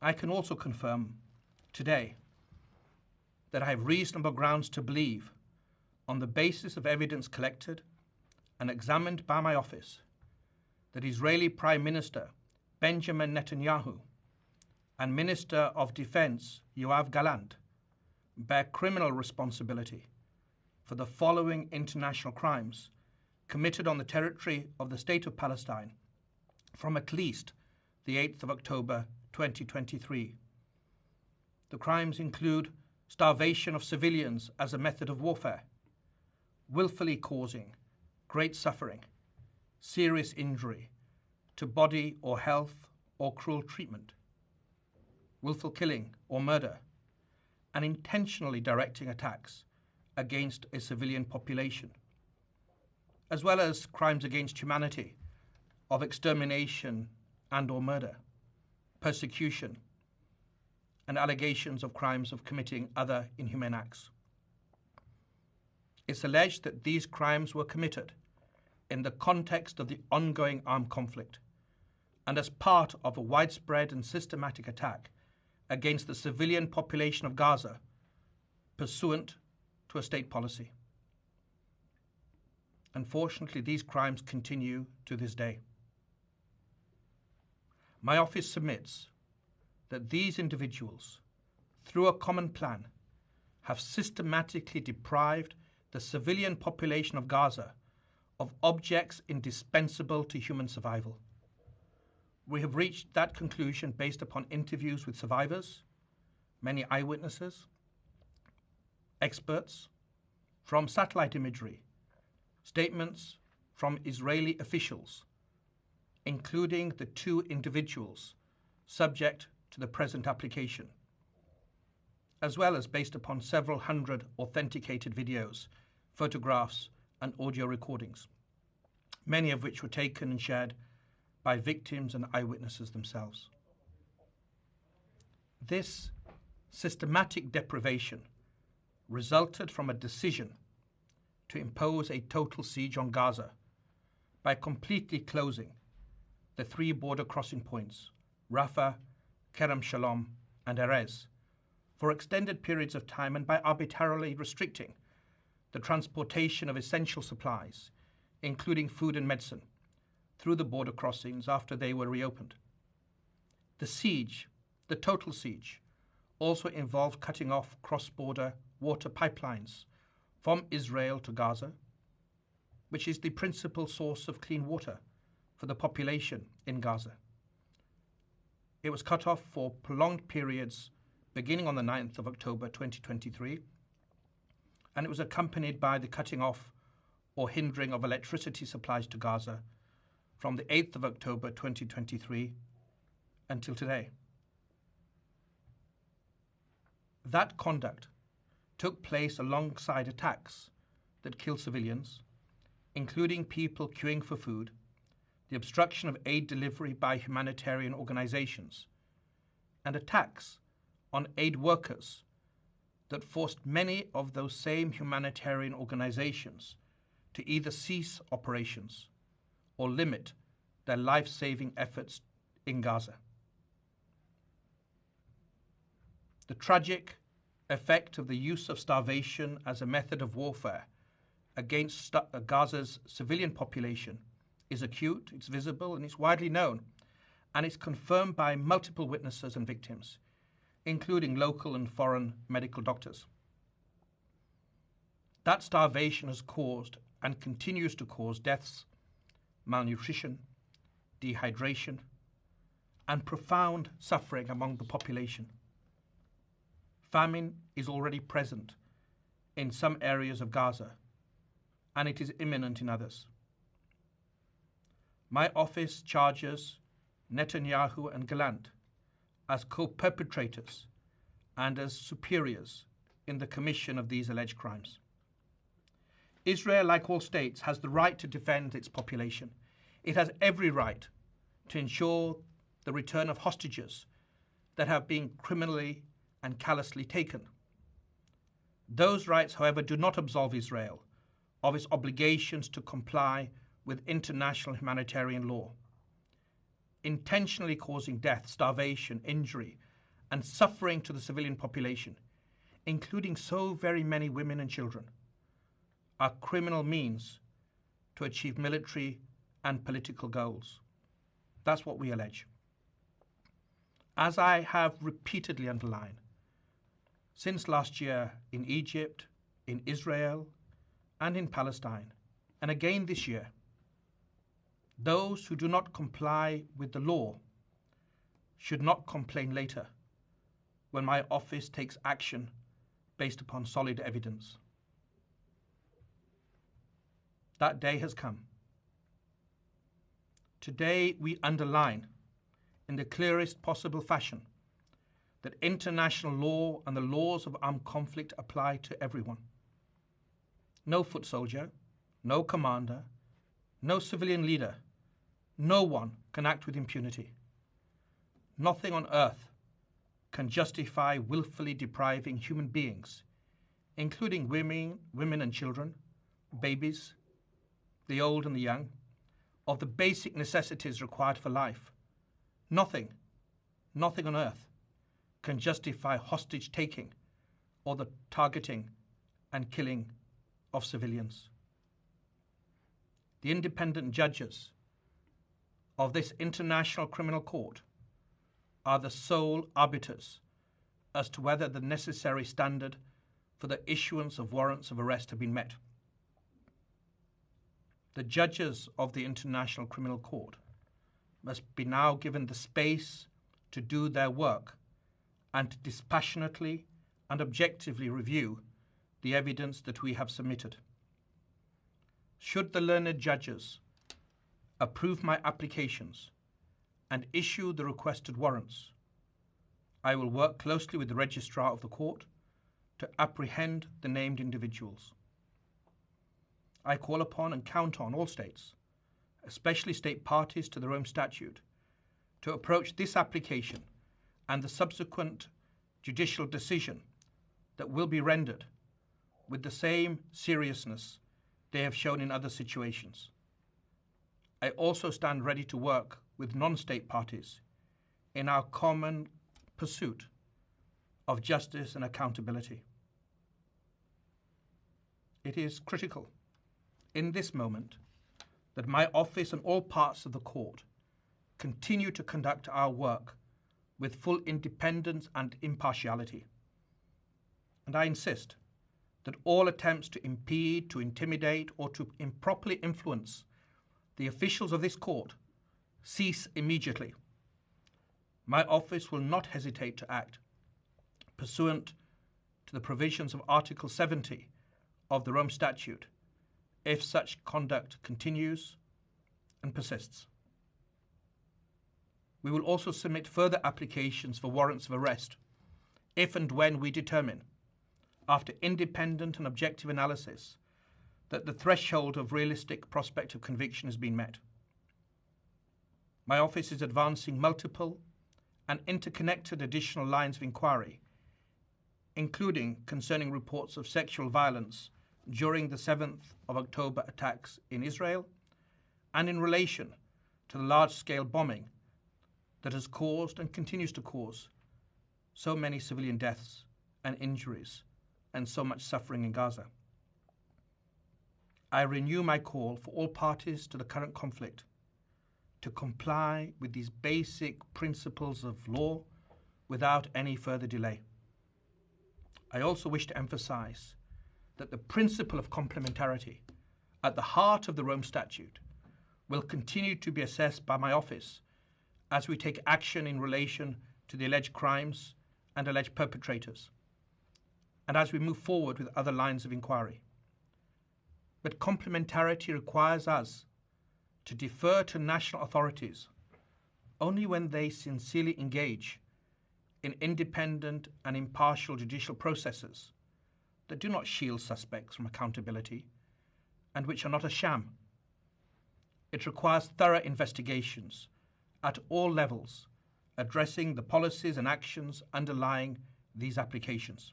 I can also confirm today that I have reasonable grounds to believe, on the basis of evidence collected and examined by my office, that Israeli Prime Minister Benjamin Netanyahu and Minister of Defense Yoav Galant bear criminal responsibility for the following international crimes committed on the territory of the State of Palestine from at least the 8th of October 2023. The crimes include starvation of civilians as a method of warfare, willfully causing great suffering, serious injury to body or health or cruel treatment, willful killing or murder, and intentionally directing attacks against a civilian population, as well as crimes against humanity of extermination and or murder, persecution, and allegations of crimes of committing other inhumane acts. It's alleged that these crimes were committed in the context of the ongoing armed conflict and as part of a widespread and systematic attack against the civilian population of Gaza pursuant to a state policy. Unfortunately, these crimes continue to this day. My office submits that these individuals, through a common plan, have systematically deprived the civilian population of Gaza of objects indispensable to human survival. We have reached that conclusion based upon interviews with survivors, many eyewitnesses, experts, from satellite imagery, statements from Israeli officials, including the 2 individuals subject to the present application, as well as based upon several hundred authenticated videos, photographs, and audio recordings, many of which were taken and shared by victims and eyewitnesses themselves. This systematic deprivation resulted from a decision to impose a total siege on Gaza by completely closing the 3 border crossing points, Rafah, Kerem Shalom, and Erez, for extended periods of time, and by arbitrarily restricting the transportation of essential supplies, including food and medicine, through the border crossings after they were reopened. The siege, the total siege, also involved cutting off cross-border water pipelines from Israel to Gaza, which is the principal source of clean water for the population in Gaza. It was cut off for prolonged periods beginning on the 9th of October 2023, and it was accompanied by the cutting off or hindering of electricity supplies to Gaza from the 8th of October 2023 until today. That conduct took place alongside attacks that killed civilians, including people queuing for food, the obstruction of aid delivery by humanitarian organizations, and attacks on aid workers that forced many of those same humanitarian organizations to either cease operations or limit their life-saving efforts in Gaza. The tragic effect of the use of starvation as a method of warfare against Gaza's civilian population is acute, it's visible, and it's widely known, and it's confirmed by multiple witnesses and victims, including local and foreign medical doctors. That starvation has caused and continues to cause deaths, malnutrition, dehydration, and profound suffering among the population. Famine is already present in some areas of Gaza, and it is imminent in others. My office charges Netanyahu and Galant as co-perpetrators and as superiors in the commission of these alleged crimes. Israel, like all states, has the right to defend its population. It has every right to ensure the return of hostages that have been criminally and callously taken. Those rights, however, do not absolve Israel of its obligations to comply with international humanitarian law. Intentionally causing death, starvation, injury, and suffering to the civilian population, including so very many women and children, are criminal means to achieve military and political goals. That's what we allege. As I have repeatedly underlined, since last year in Egypt, in Israel, and in Palestine, and again this year, those who do not comply with the law should not complain later when my office takes action based upon solid evidence. That day has come. Today we underline in the clearest possible fashion that international law and the laws of armed conflict apply to everyone. No foot soldier, no commander, no civilian leader, no one can act with impunity. Nothing on earth can justify willfully depriving human beings, including women and children, babies, the old and the young, of the basic necessities required for life. Nothing on earth can justify hostage taking or the targeting and killing of civilians. The independent judges of this International Criminal Court are the sole arbiters as to whether the necessary standard for the issuance of warrants of arrest have been met. The judges of the International Criminal Court must be now given the space to do their work and to dispassionately and objectively review the evidence that we have submitted. Should the learned judges approve my applications and issue the requested warrants, I will work closely with the registrar of the court to apprehend the named individuals. I call upon and count on all states, especially state parties to the Rome Statute, to approach this application and the subsequent judicial decision that will be rendered with the same seriousness they have shown in other situations. I also stand ready to work with non-state parties in our common pursuit of justice and accountability. It is critical in this moment that my office and all parts of the court continue to conduct our work with full independence and impartiality. And I insist that all attempts to impede, to intimidate, or to improperly influence the officials of this court cease immediately. My office will not hesitate to act pursuant to the provisions of Article 70 of the Rome Statute if such conduct continues and persists. We will also submit further applications for warrants of arrest if and when we determine, after independent and objective analysis, that the threshold of realistic prospect of conviction has been met. My office is advancing multiple and interconnected additional lines of inquiry, including concerning reports of sexual violence during the 7th of October attacks in Israel and in relation to the large-scale bombing that has caused and continues to cause so many civilian deaths and injuries and so much suffering in Gaza. I renew my call for all parties to the current conflict to comply with these basic principles of law without any further delay. I also wish to emphasize that the principle of complementarity at the heart of the Rome Statute will continue to be assessed by my office as we take action in relation to the alleged crimes and alleged perpetrators, and as we move forward with other lines of inquiry. But complementarity requires us to defer to national authorities only when they sincerely engage in independent and impartial judicial processes that do not shield suspects from accountability and which are not a sham. It requires thorough investigations at all levels, addressing the policies and actions underlying these applications.